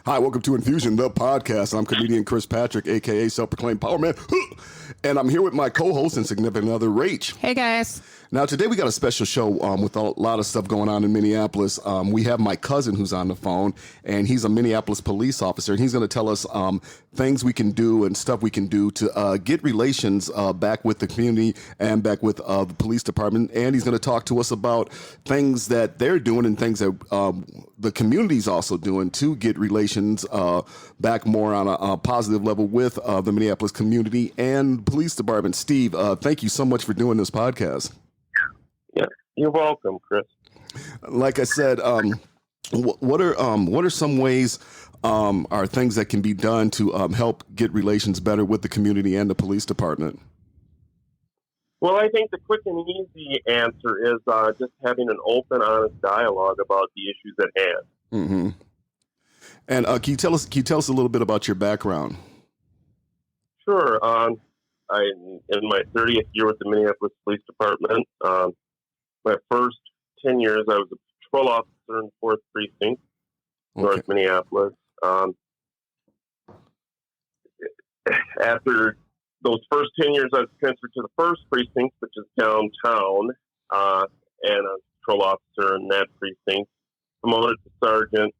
Hi, welcome to Infusion, the podcast. I'm comedian Chris Patrick, a.k.a. Self-Proclaimed Power Man. And I'm here with my co-host and significant other, Rach. Hey, guys. Now, today we got a special show with a lot of stuff going on in Minneapolis. We have my cousin who's on the phone, and he's a Minneapolis police officer, and he's going to tell us things we can do and stuff we can do to get relations back with the community and back with the police department. And he's going to talk to us about things that they're doing and things that the community's also doing to get relations back more on a positive level with the Minneapolis community and police department. Steve, thank you so much for doing this podcast. Yeah, you're welcome, Chris. Like I said, what are some ways are things that can be done to help get relations better with the community and the police department? Well, I think the quick and easy answer is just having an open, honest dialogue about the issues at hand. Mm-hmm. And can you tell us a little bit about your background? Sure. I'm in my 30th year with the Minneapolis Police Department. My first 10 years, I was a patrol officer in 4th Precinct, North Minneapolis. After those first 10 years, I was transferred to the 1st Precinct, which is downtown, and I was a patrol officer in that precinct. Promoted to sergeant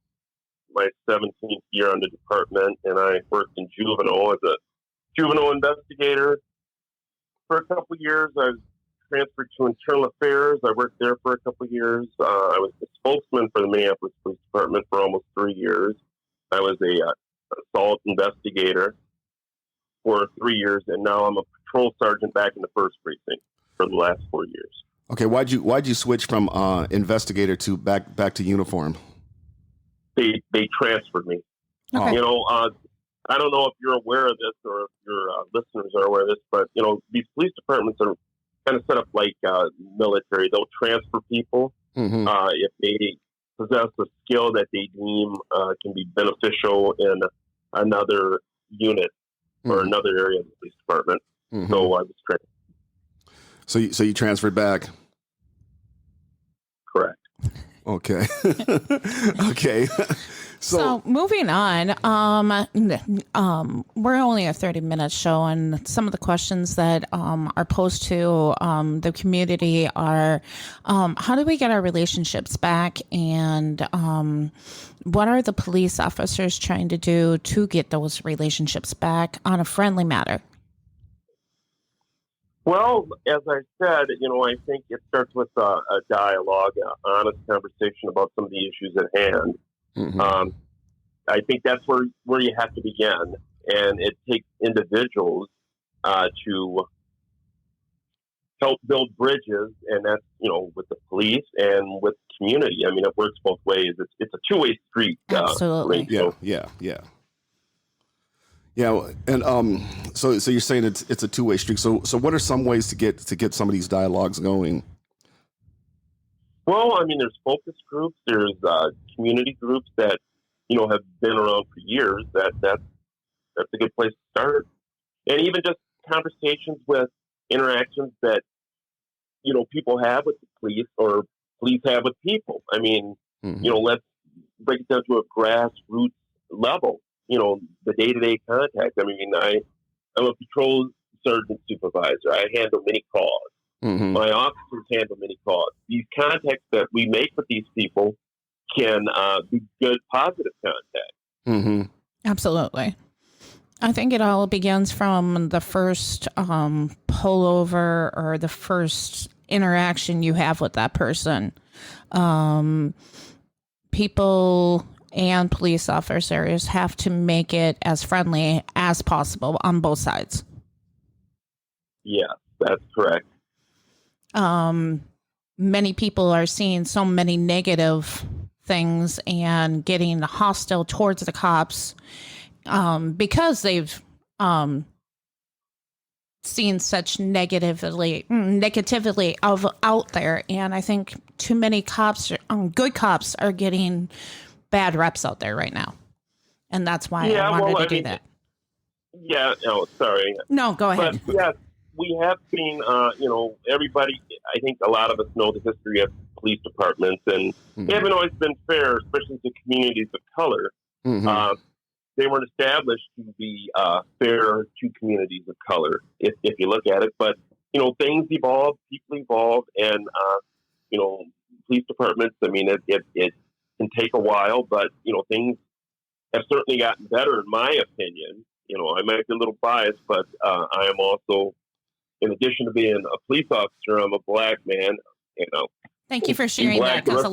my 17th year on the department, and I worked in juvenile as a juvenile investigator. For a couple of years, I was transferred to internal affairs. I worked there for a couple of years. I was the spokesman for the Minneapolis Police Department for almost 3 years. I was a assault investigator for 3 years, and now I'm a patrol sergeant back in the 1st Precinct for the last 4 years. Okay, why'd you switch from investigator to back to uniform? They transferred me. Okay. You know, I don't know if you're aware of this or if your listeners are aware of this, but you know, these police departments are kind of set up like military. They'll transfer people if they possess a skill that they deem can be beneficial in another unit or another area of the police department. So I was transferred. So you transferred back. Correct. Okay. Okay. So moving on, we're only a 30-minute show, and some of the questions that are posed to the community are, how do we get our relationships back, and what are the police officers trying to do to get those relationships back on a friendly matter? Well, as I said, you know, I think it starts with a dialogue, an honest conversation about some of the issues at hand. I think that's where you have to begin, and it takes individuals to help build bridges, and that's, you know, with the police and with the community. I mean, it works both ways. It's a two-way street. Absolutely. Yeah. And so you're saying it's a two-way street. So what are some ways to get some of these dialogues going? Well, I mean, there's focus groups, there's community groups that, you know, have been around for years. That's a good place to start. And even just conversations with interactions that, you know, people have with the police or police have with people. I mean, you know, let's break it down to a grassroots level. You know, the day-to-day contact. I mean, I'm a patrol sergeant supervisor. I handle many calls. My officers handle many calls. These contacts that we make with these people can be good, positive contact. Absolutely. I think it all begins from the first pullover or the first interaction you have with that person. People and police officers have to make it as friendly as possible on both sides. Yes, that's correct. Many people are seeing so many negative things and getting hostile towards the cops because they've seen such negativity out there. And I think too many cops, good cops, are getting bad reps out there right now, and that's why I wanted to do that. Yeah. Oh, sorry. No, go ahead. But yes, we have seen. You know, everybody. I think a lot of us know the history of police departments, and they haven't always been fair, especially to communities of color. Mm-hmm. They weren't established to be fair to communities of color, if you look at it. But, things evolve, people evolve, and, police departments, I mean, it can take a while, but, things have certainly gotten better, in my opinion. I might be a little biased, but I am also, in addition to being a police officer, I'm a black man, Thank you for sharing that, because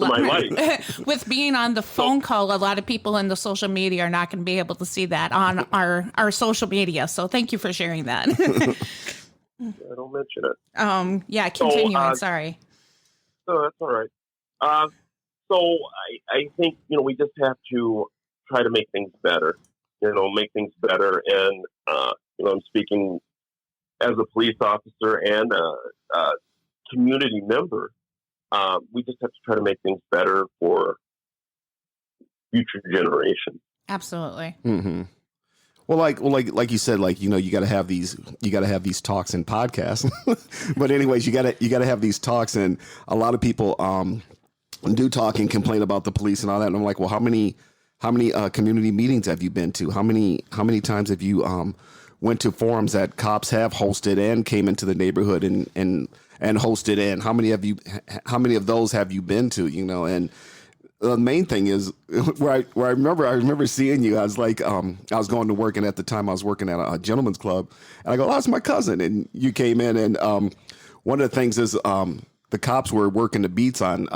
with being on the phone call, a lot of people in the social media are not going to be able to see that on our social media. So thank you for sharing that. I don't mention it. Yeah, continuing. Sorry. So that's all right. So I think, we just have to try to make things better, And, I'm speaking as a police officer and a community member. We just have to try to make things better for future generations. Absolutely. Mm-hmm. Well, like you said, you got to have these talks and podcasts. But anyways, you got to have these talks, and a lot of people do talk and complain about the police and all that. And I'm like, well, how many community meetings have you been to? How many times have you went to forums that cops have hosted and came into the neighborhood and hosted in? How many of those have you been to? And the main thing is where I remember seeing you. I was like, I was going to work, and at the time I was working at a gentleman's club, and I go, oh, that's my cousin. And you came in, and one of the things is the cops were working the beats on,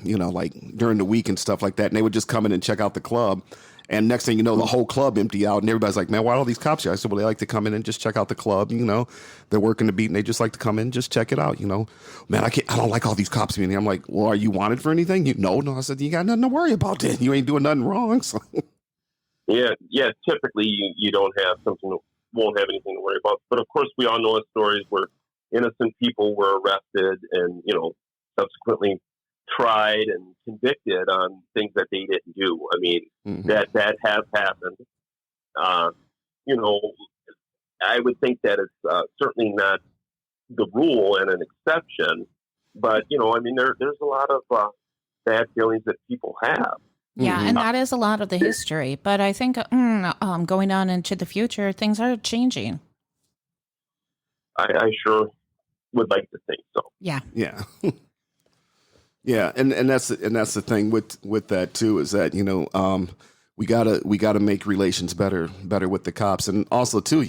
like during the week and stuff like that. And they would just come in and check out the club. And next thing you know, the whole club empty out, and everybody's like, man, why are all these cops here? I said, well, they like to come in and just check out the club. They're working the beat, and they just like to come in, just check it out. Man, I don't like all these cops being here. I'm like, well, are you wanted for anything? No. I said, you got nothing to worry about then. You ain't doing nothing wrong. So. Yeah. Typically you don't have won't have anything to worry about. But of course, we all know of stories where innocent people were arrested and, subsequently tried and convicted on things that they didn't do. I mean, mm-hmm. that has happened. I would think that it's certainly not the rule and an exception, but there's a lot of bad feelings that people have. Yeah, and that is a lot of the history. But I think going on into the future, things are changing. I sure would like to think so. Yeah. Yeah. Yeah, and that's the thing with that too, is that we gotta make relations better with the cops, and also too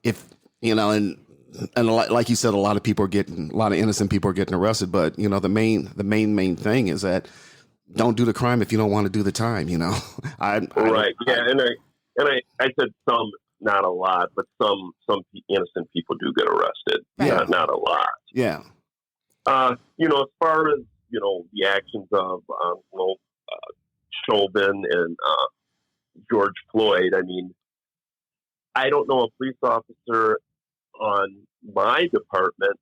if and like you said, a lot of innocent people are getting arrested, but the main thing is that don't do the crime if you don't want to do the time. Right. Yeah, and I said some, not a lot, but some innocent people do get arrested. Right. Not a lot. Yeah. As far as, the actions of, Chauvin and George Floyd, I mean, I don't know a police officer on my department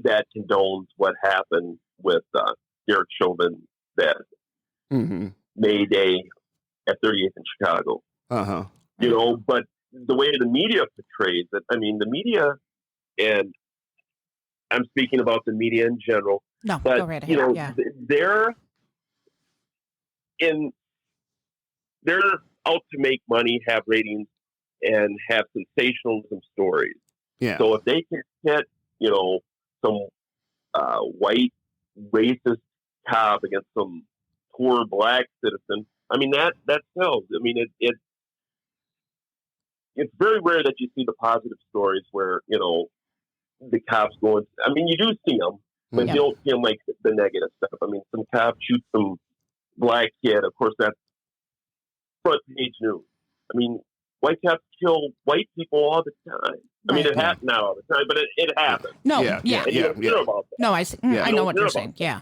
that condones what happened with Derek Chauvin that mm-hmm. May Day at 38th in Chicago. Uh-huh. But the way the media portrays it, I mean, the media, and I'm speaking about the media in general. No, but, go right ahead. They're out to make money, have ratings, and have sensationalism stories. Yeah. So if they can hit, some white racist cop against some poor black citizen, I mean that sells. I mean it's very rare that you see the positive stories where the cops going. I mean, you do see them, but you don't see them like the negative stuff. I mean, some cop shoots some black kid. Of course, that's front page news. I mean, white cops kill white people all the time. I mean, it happens not all the time, but it happens. No, And you don't hear about that. No, I know what you're saying. Yeah.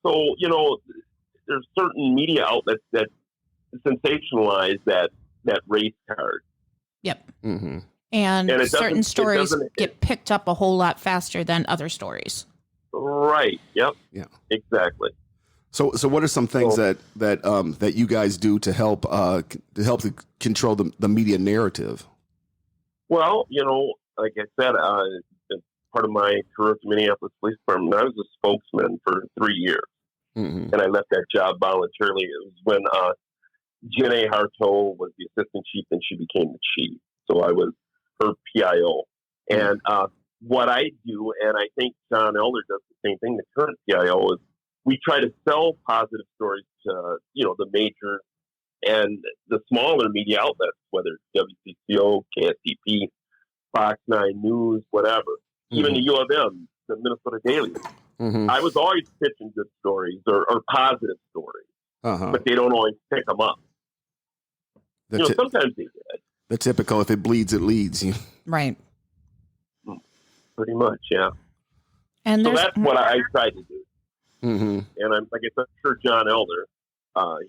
So there's certain media outlets that sensationalize that race card. Yep. Mm-hmm. And certain stories get picked up a whole lot faster than other stories. Right. Yep. Yeah. Exactly. So what are some things that you guys do to help to control the media narrative? Well, like I said, part of my career at the Minneapolis Police Department, I was a spokesman for 3 years, mm-hmm. and I left that job voluntarily. It was when Jenna Harto was the assistant chief, and she became the chief. So I was her PIO. And what I do, and I think John Elder does the same thing, the current PIO, is we try to sell positive stories to, the major and the smaller media outlets, whether it's WCCO, KSTP, Fox 9 News, whatever, even the U of M, the Minnesota Daily. I was always pitching good stories or positive stories, but they don't always pick them up. Sometimes they did. The typical, if it bleeds, it leads. Right. Pretty much, yeah. And so that's what I tried to do. And I'm, like I said, sure John Elder,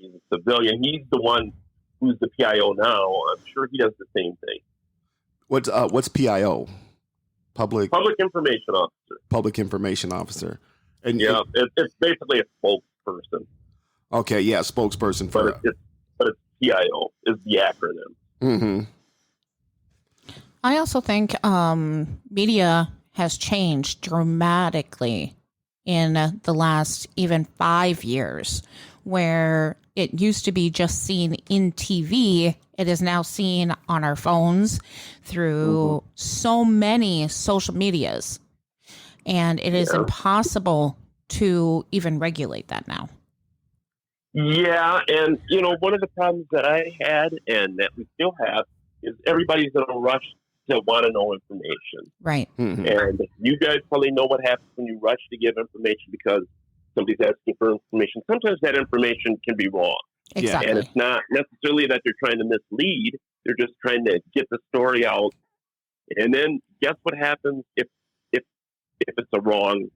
he's a civilian. He's the one who's the PIO now. I'm sure he does the same thing. What's PIO? Public Information Officer. Public Information Officer. And it's basically a spokesperson. Okay, yeah, spokesperson for. But it's PIO is the acronym. I also think media has changed dramatically in the last even 5 years, where it used to be just seen in TV. It is now seen on our phones through so many social medias, and it is impossible to even regulate that now. Yeah, and one of the problems that I had and that we still have is everybody's in a rush to want to know information. Right. And you guys probably know what happens when you rush to give information because somebody's asking for information. Sometimes that information can be wrong. Exactly. And it's not necessarily that they're trying to mislead. They're just trying to get the story out. And then guess what happens if it's wrong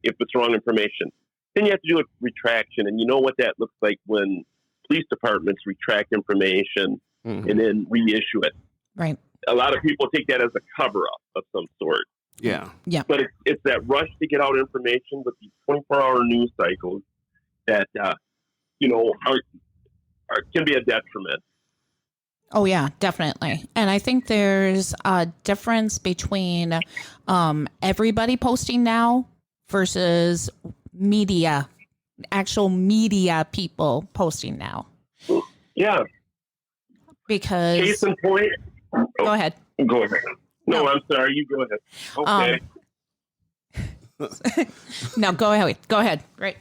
information? Then you have to do a retraction. And you know what that looks like when police departments retract information and then reissue it. Right. A lot of people take that as a cover-up of some sort. Yeah. But it's that rush to get out information with these 24-hour news cycles that, can be a detriment. Oh, yeah, definitely. And I think there's a difference between everybody posting now versus actual media people posting now. Yeah. Because... Case in point... Go ahead. Go ahead. No, I'm sorry. You go ahead. Okay. No, go ahead. Go ahead. Right.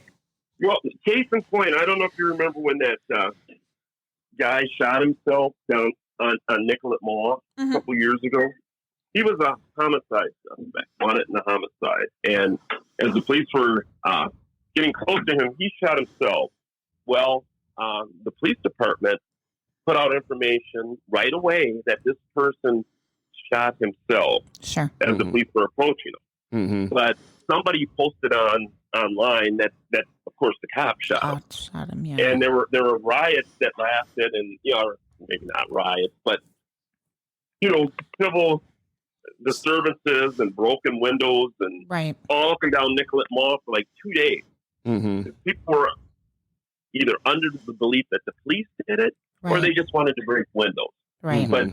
Well, case in point, I don't know if you remember when that guy shot himself down on Nicollet Mall a couple years ago. He was a homicide suspect, wanted in a homicide. And as the police were getting close to him, he shot himself. Well, the police department put out information right away that this person shot himself as the police were approaching him. But somebody posted online that of course the cop shot him. Yeah. And there were riots that lasted, and maybe not riots, but civil disturbances and broken windows and all up and down Nicollet Mall for like 2 days. People were either under the belief that the police did it, or they just wanted to break windows. Right. But,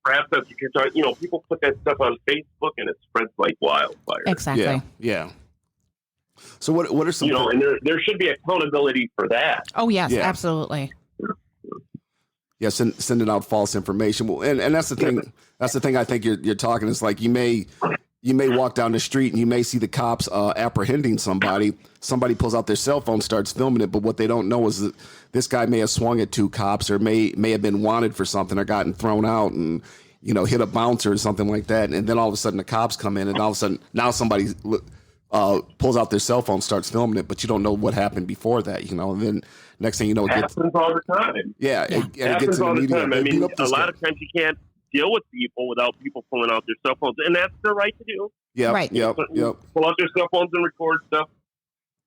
perhaps as you can talk, people put that stuff on Facebook and it spreads like wildfire. Exactly. Yeah. So what are some... and there should be accountability for that. Oh, yes, absolutely. Yeah, sending out false information. Well, and that's the thing. That's the thing I think you're talking. It's like you may walk down the street and you may see the cops apprehending somebody. Somebody pulls out their cell phone, starts filming it, but what they don't know is that this guy may have swung at two cops or may have been wanted for something or gotten thrown out and hit a bouncer or something like that. And then all of a sudden the cops come in and all of a sudden now somebody pulls out their cell phone, starts filming it, but you don't know what happened before that. And then next thing you know, it happens all the time. Yeah, it happens gets in all the the media. time. I mean, a lot of times you can't deal with people without people pulling out their cell phones, and that's their right to do. Yeah, right. Yep. Pull out their cell phones and record stuff.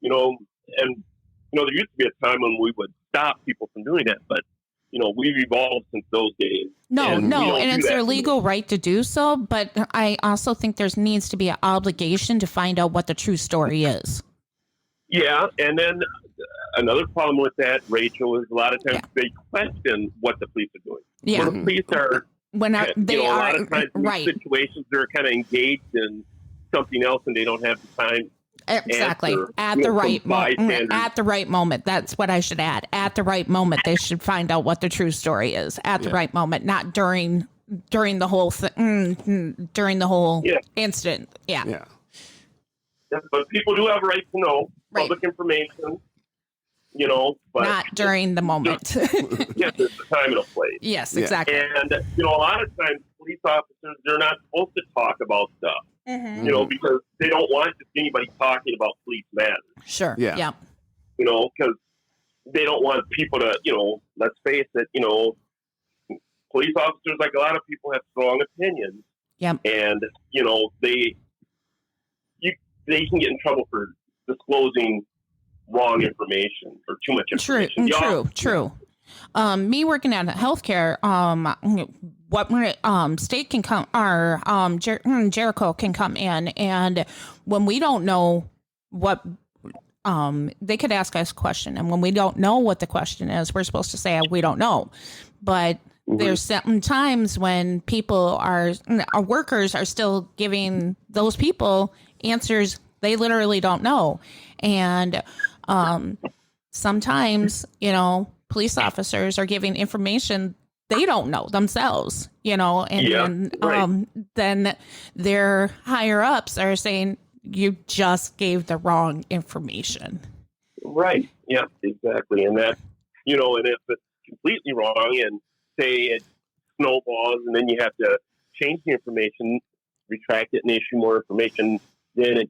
And there used to be a time when we would stop people from doing that, but we've evolved since those days. No, and it's their legal right to do so, but I also think there needs to be an obligation to find out what the true story is. Yeah, and then another problem with that, Rachel, is a lot of times they question what the police are doing. Yeah. When the police are, they a are lot of times in these situations, they're kind of engaged in something else and they don't have the time exactly. answer, At you the know, right some moment. bystanders. At the right moment. That's what I should add. At the right moment, they should find out what the true story is. At the right moment, not during the whole during the whole Yeah. incident. Yeah. Yeah. Yeah, but people do have a right to know Right. public information, you know, but Not during the moment. yes, there's a time and a place. Yes, Yeah. exactly. And, you know, a lot of times police officers, they're not supposed to talk about stuff, Mhm. you know, because they don't want just anybody talking about police matters, Sure. Yeah. Yeah. you know, because they don't want people to, you know, let's face it, you know, police officers, like a lot of people, have strong opinions. Yep. And, you know, they can get in trouble for disclosing wrong information or too much information. True. Me working at healthcare, what state can come, or Jericho can come in, and when we don't know what, they could ask us a question, and when we don't know what the question is, we're supposed to say we don't know. But there's certain times when our workers are still giving those people answers they literally don't know, and sometimes, you know, police officers are giving information they don't know themselves, you know, and then their higher ups are saying you just gave the wrong information. Right. Yeah, exactly. And that, you know, and if it's completely wrong and say it snowballs and then you have to change the information, retract it and issue more information, then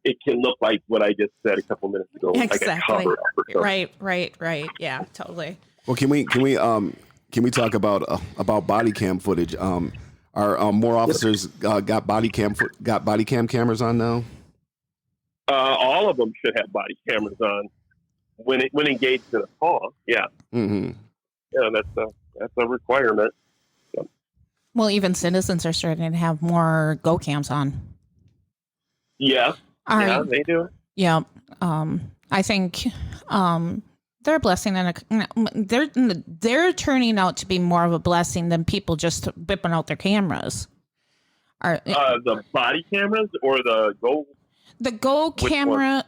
it can look like what I just said a couple minutes ago, Exactly. like a cover up or something. Right. Yeah, totally. Well, can we talk about body cam footage? Are more officers got body cam cameras on now? All of them should have body cameras on when engaged in a call. Yeah. Mm-hmm. Yeah, that's a requirement. Well, even citizens are starting to have more Go cams on. Yeah. Yeah, they do. Yeah. I think they're a blessing, and they're turning out to be more of a blessing than people just whipping out their cameras. The body cameras or the Go? The Go Which camera,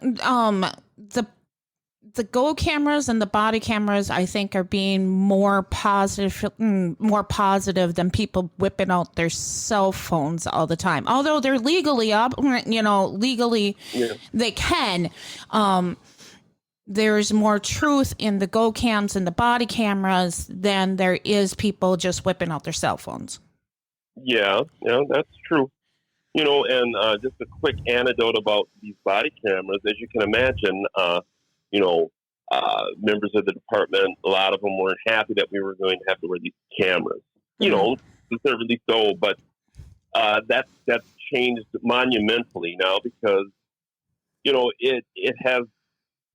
the Go cameras and the body cameras, I think, are being more positive than people whipping out their cell phones all the time. Although they're legally they can. There's more truth in the Go cams and the body cameras than there is people just whipping out their cell phones. Yeah, that's true. You know, and just a quick anecdote about these body cameras. As you can imagine, you know, members of the department, a lot of them weren't happy that we were going to have to wear these cameras. You know, deservedly so, but that's changed monumentally now because, you know, it has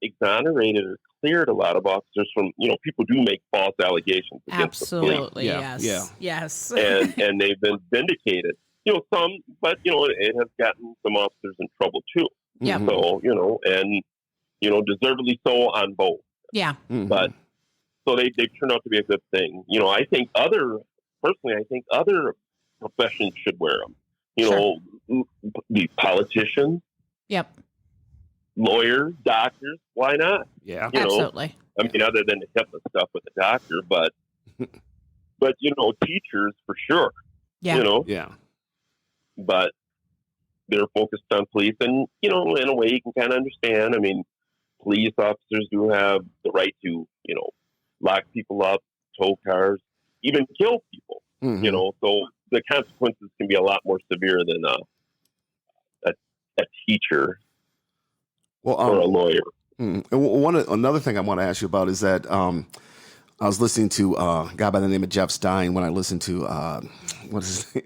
exonerated or cleared a lot of officers from, you know, people do make false allegations against the police. Absolutely, yes. and they've been vindicated. You know, some, but, you know, it has gotten some officers in trouble too. Yeah. So, you know, and, you know, deservedly so on both. Yeah. Mm-hmm. But so they've turned out to be a good thing. You know, I think other professions should wear them. You know, the politicians. Yep. Lawyers, doctors. Why not? Yeah. You Absolutely. know, I mean, other than the HIPAA stuff with the doctor, but you know, teachers for sure. Yeah. You know. Yeah. But they're focused on police, and you know, in a way, you can kind of understand. I mean, police officers do have the right to, you know, lock people up, tow cars, even kill people. Mm-hmm. You know, so the consequences can be a lot more severe than a teacher or a lawyer. Another thing I want to ask you about is that I was listening to a guy by the name of Jeff Stein when I listened to what is his name?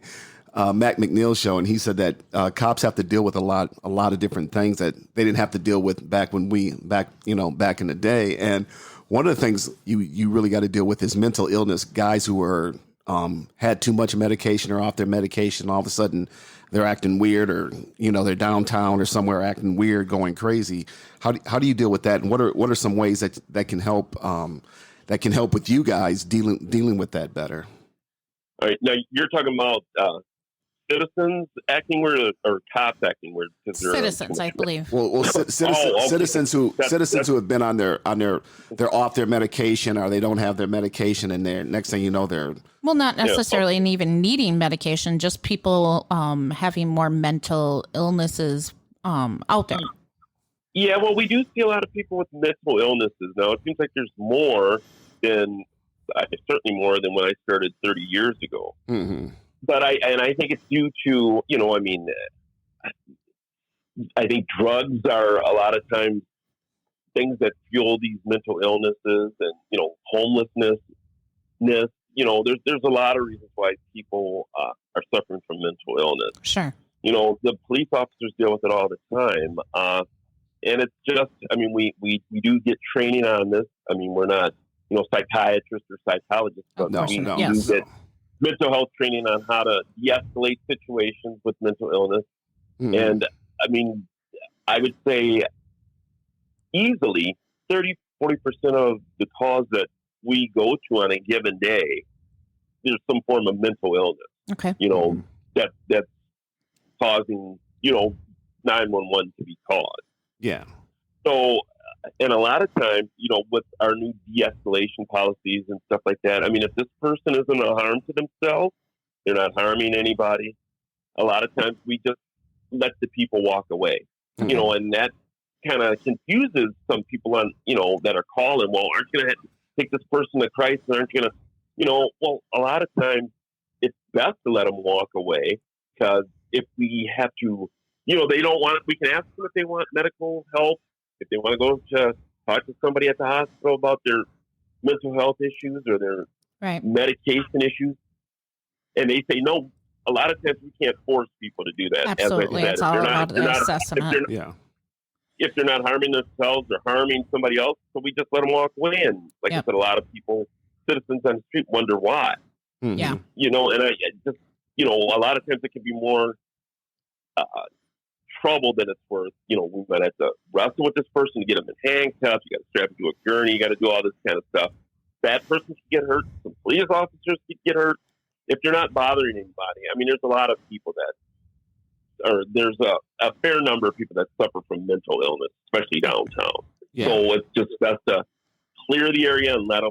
Mac McNeil's show, and he said that cops have to deal with a lot of different things that they didn't have to deal with back in the day. And one of the things you really got to deal with is mental illness. Guys who are had too much medication or off their medication, all of a sudden they're acting weird, or you know, they're downtown or somewhere acting weird, going crazy. How do you deal with that? And what are some ways that can help with you guys dealing with that better? All right, now you're talking about citizens acting weird or cops acting weird? Citizens, I believe. Well, citizens who have been on they're off their medication, or they don't have their medication, and they're next thing you know they're Not necessarily and even needing medication, just people having more mental illnesses out there. Yeah, well, we do see a lot of people with mental illnesses now. It seems like there's more than certainly more than when I started 30 years ago. Mm-hmm. But I think it's due to, I think drugs are a lot of times things that fuel these mental illnesses, and, homelessness. There's a lot of reasons why people are suffering from mental illness. Sure. The police officers deal with it all the time. And it's just, we do get training on this. We're not, psychiatrists or psychologists, but we do get mental health training on how to de-escalate situations with mental illness. Mm-hmm. And I would say easily 30-40% of the calls that we go to on a given day, there's some form of mental illness. Okay. That's causing, 911 to be called. Yeah. So, and a lot of times, with our new de-escalation policies and stuff like that, if this person isn't a harm to themselves, they're not harming anybody, a lot of times we just let the people walk away, and that kind of confuses some people on, that are calling, well, aren't you going to take this person to Christ? Aren't you going to, well, a lot of times it's best to let them walk away, because if we have to, they don't want, we can ask them if they want medical help, if they want to go to talk to somebody at the hospital about their mental health issues or their medication issues, and they say no. A lot of times we can't force people to do that. Absolutely, as I said, it's all about the assessment. If they're not harming themselves or harming somebody else, so we just let them walk away. And like I said, a lot of people, citizens on the street, wonder why. Mm-hmm. Yeah, and I just, a lot of times it can be more trouble than it's worth. We might have to wrestle with this person to get them in handcuffs. You got to strap them to a gurney. You got to do all this kind of stuff. That person could get hurt. Some police officers could get hurt if you're not bothering anybody. There's a lot of people there's a fair number of people that suffer from mental illness, especially downtown. Yeah. So it's just best to clear the area and let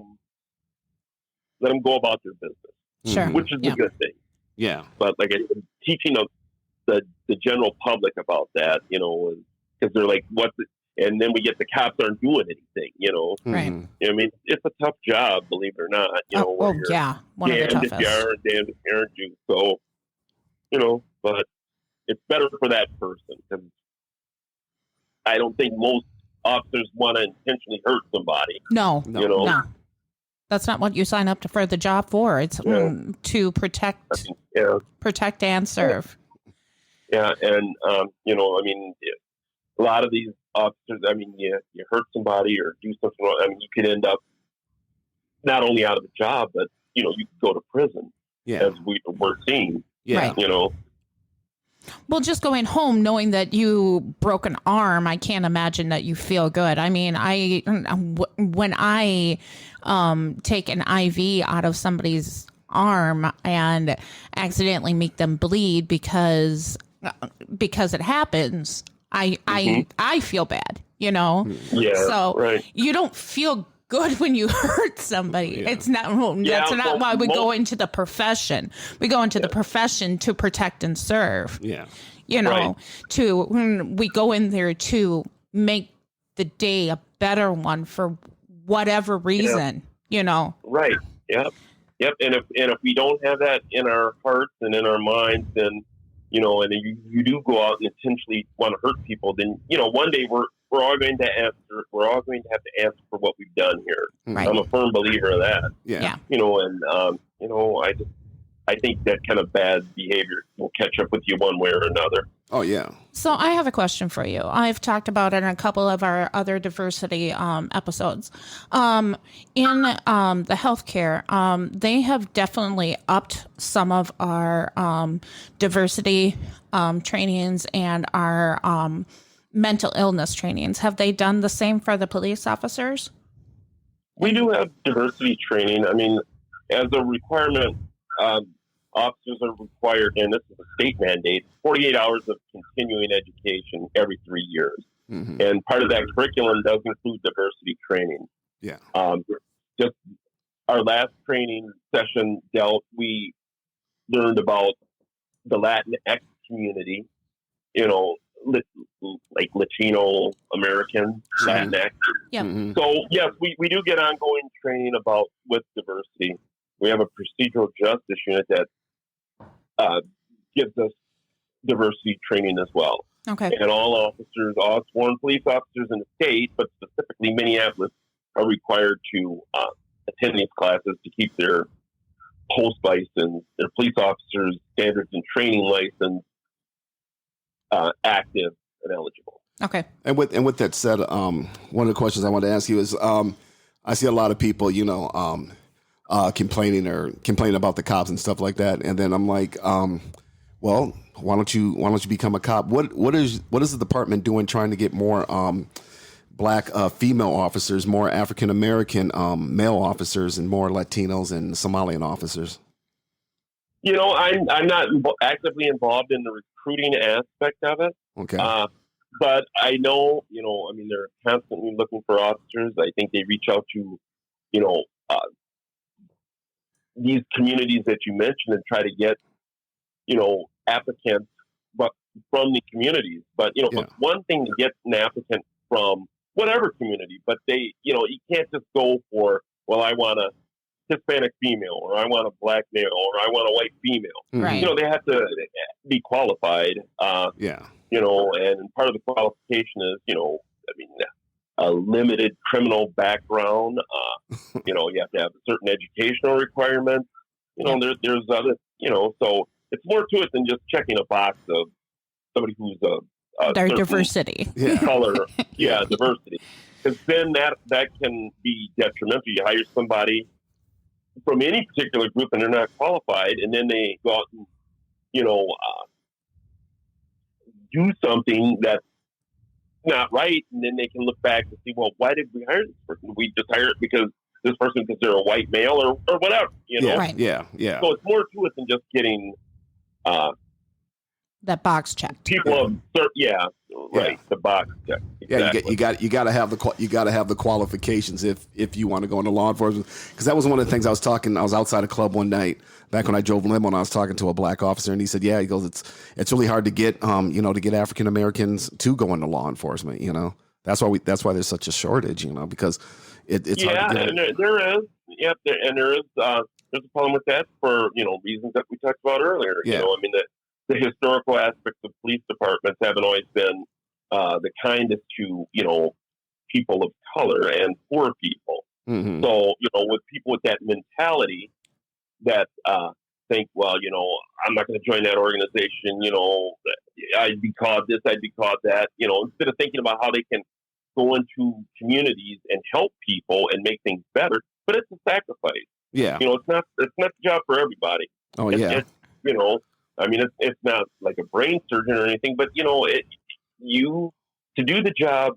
them go about their business, sure, which is a good thing. Yeah. But like I said, teaching the general public about that, because they're like, and then we get the cops aren't doing anything, Right. It's a tough job, believe it or not. One of the toughest. Damned if you are and damned if you aren't you. So, but it's better for that person, because I don't think most officers want to intentionally hurt somebody. No. That's not what you sign up for the job for. It's to protect, protect and serve. Yeah, and a lot of these officers, you hurt somebody or do something wrong. You could end up not only out of a job, but you could go to prison. Yeah, as we're seeing. Yeah, right. Well, just going home knowing that you broke an arm, I can't imagine that you feel good. When I take an IV out of somebody's arm and accidentally make them bleed because it happens, I feel bad, Yeah. So you don't feel good when you hurt somebody. Yeah. It's not. That's not why we go into the profession. We go into the profession to protect and serve. Yeah. We go in there to make the day a better one for whatever reason. Right. Yep. And if we don't have that in our hearts and in our minds, then and you do go out and intentionally want to hurt people, then one day we're all going to answer. We're all going to have to answer for what we've done here. Right. I'm a firm believer of that. Yeah. I think that kind of bad behavior will catch up with you one way or another. Oh yeah. So I have a question for you. I've talked about it in a couple of our other diversity episodes. In the healthcare, they have definitely upped some of our diversity trainings and our mental illness trainings. Have they done the same for the police officers? We do have diversity training. As a requirement, officers are required, and this is a state mandate, 48 hours of continuing education every 3 years. Mm-hmm. And part of that curriculum does include diversity training. Yeah. Just our last training session we learned about the Latinx community, like Latino American, Latinx. Yep. Mm-hmm. So yes, we do get ongoing training with diversity. We have a procedural justice unit that gives us diversity training as well. Okay. And all sworn police officers in the state, but specifically Minneapolis, are required to attend these classes to keep their post license, their police officers' standards and training license active and eligible. Okay. And with that said, one of the questions I want to ask you is, I see a lot of people, complaining about the cops and stuff like that, and then I'm like, well, why don't you become a cop? What is the department doing trying to get more black female officers, more African American male officers, and more Latinos and Somalian officers? I'm not actively involved in the recruiting aspect of it. Okay. But I know, they're constantly looking for officers. I think they reach out to, these communities that you mentioned and try to get, applicants from the communities. But, It's one thing to get an applicant from whatever community, but you can't just go for, well, I want a Hispanic female, or I want a black male, or I want a white female. Right. They have to be qualified. And part of the qualification is, a limited criminal background. You have to have certain educational requirements. There's other, so it's more to it than just checking a box of somebody who's their diversity. Color. Diversity. Because then that can be detrimental. You hire somebody from any particular group and they're not qualified, and then they go out and, do something that's not right, and then they can look back and see, well, why did we hire this person? We just hired it because this person, because they're a white male or whatever, Right. Yeah. So it's more to it than just getting that box checked. People right. The box check. Exactly. Yeah, you got to have the qualifications if you want to go into law enforcement. Because that was one of the things I was outside a club one night back when I drove limo, and I was talking to a black officer, and he said, he goes, it's really hard to get to get African Americans to go into law enforcement. That's why there's such a shortage. Because it's hard to get. And there is. Yep, and there's a problem with that for reasons that we talked about earlier. Yeah. The historical aspects of police departments haven't always been the kindest to people of color and poor people. Mm-hmm. So with people with that mentality that think, well, I'm not going to join that organization. I'd be caught this, I'd be caught that. Instead of thinking about how they can go into communities and help people and make things better, but it's a sacrifice. Yeah, it's not the job for everybody. Oh, it's it's not like a brain surgeon or anything, but to do the job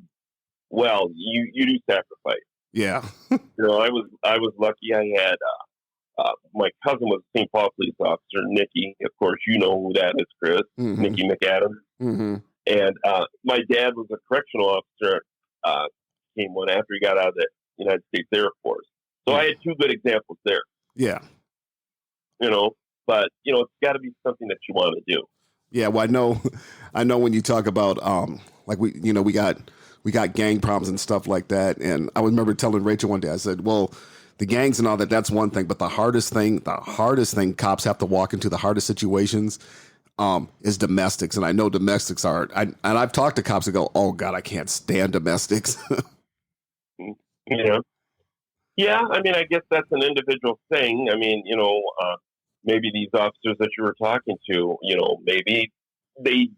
well, you do sacrifice. Yeah. I was lucky. I had my cousin was a St. Paul police officer, Nikki. Of course, you know who that is, Chris. Mm-hmm. Nikki McAdams. Mm-hmm. And my dad was a correctional officer. Came one after he got out of the United States Air Force. So I had two good examples there. Yeah. But it's got to be something that you want to do. Yeah, well, I know when you talk about we got gang problems and stuff like that, and I remember telling Rachel one day, I said, well, the gangs and all that's one thing, but the hardest thing cops have to walk into, the hardest situations, is domestics, and I know domestics are, and I've talked to cops that go, oh God, I can't stand domestics. Yeah, I guess that's an individual thing. Maybe these officers that you were talking to, maybe they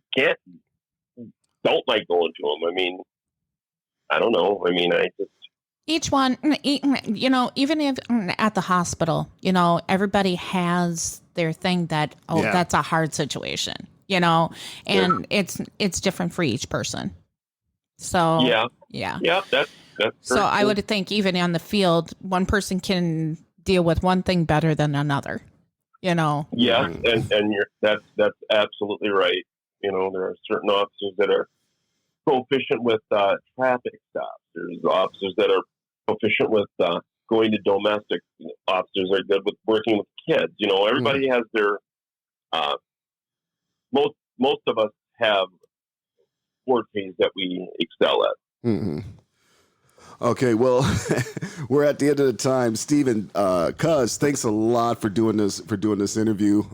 don't like going to them. I don't know. Each one, even if at the hospital, everybody has their thing that, that's a hard situation, and it's different for each person. So, yeah, that's so I would think even on the field, one person can deal with one thing better than another. you know. Yeah, and that's absolutely right. You know, there are certain officers that are proficient with traffic stops. There's officers that are proficient with going to domestic. Officers are good with working with kids. You know, everybody has their most of us have fortes that we excel at. Mm-hmm. Okay, well, we're at the end of the time. Stephen, Cuz, thanks a lot for doing this interview.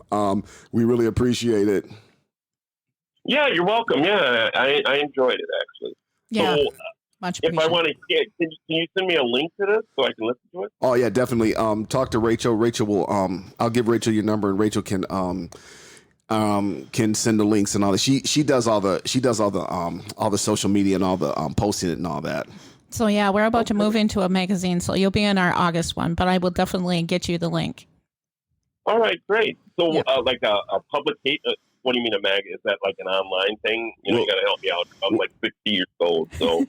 We really appreciate it. Yeah, you're welcome. Yeah, I enjoyed it actually. Yeah, So, much if I appreciated. want to, can you send me a link to this so I can listen to it? Oh yeah, definitely. Talk to Rachel. Rachel will. I'll give Rachel your number, and Rachel can send the links and all that. She does all the social media and all the posting it and all that. So yeah, we're about to move into a magazine, so you'll be in our August one, but I will definitely get you the link. All right, great. So, Yeah. like a publication. What do you mean a mag? Is that like an online thing? You know, you got to help me out. I'm like 60 years old, so.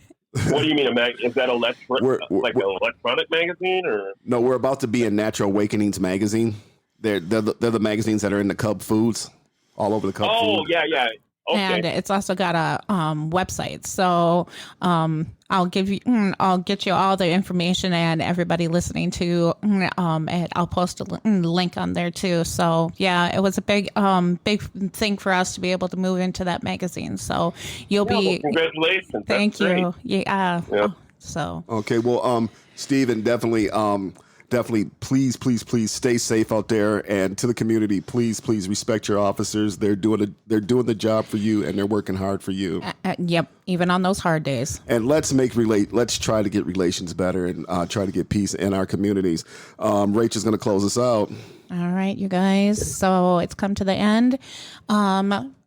What do you mean a mag? Is that like an electronic magazine or? No, we're about to be in Natural Awakenings magazine. They're the magazines that are in the Cub Foods, all over the Cub Food. Oh yeah. Okay. And it's also got a website. So I'll get you all the information, and everybody listening to and I'll post a link on there too. So yeah, it was a big thing for us to be able to move into that magazine. So you'll be well, congratulations. Thank That's you. great. Yeah. Yeah. So Okay, well, Stephen, definitely, please stay safe out there, and to the community, please respect your officers. They're doing the job for you, and they're working hard for you. Yep, even on those hard days. And let's try to get relations better and try to get peace in our communities. Rachel's going to close us out. All right, you guys. So it's come to the end.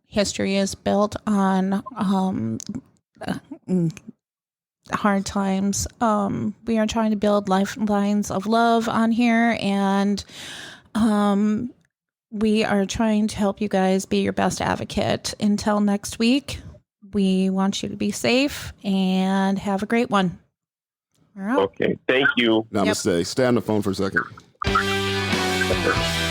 History is built on hard times. We are trying to build lifelines of love on here, and we are trying to help you guys be your best advocate. Until next week, we want you to be safe and have a great one. All right. Okay. Thank you. Namaste. Stay on the phone for a second. Sure.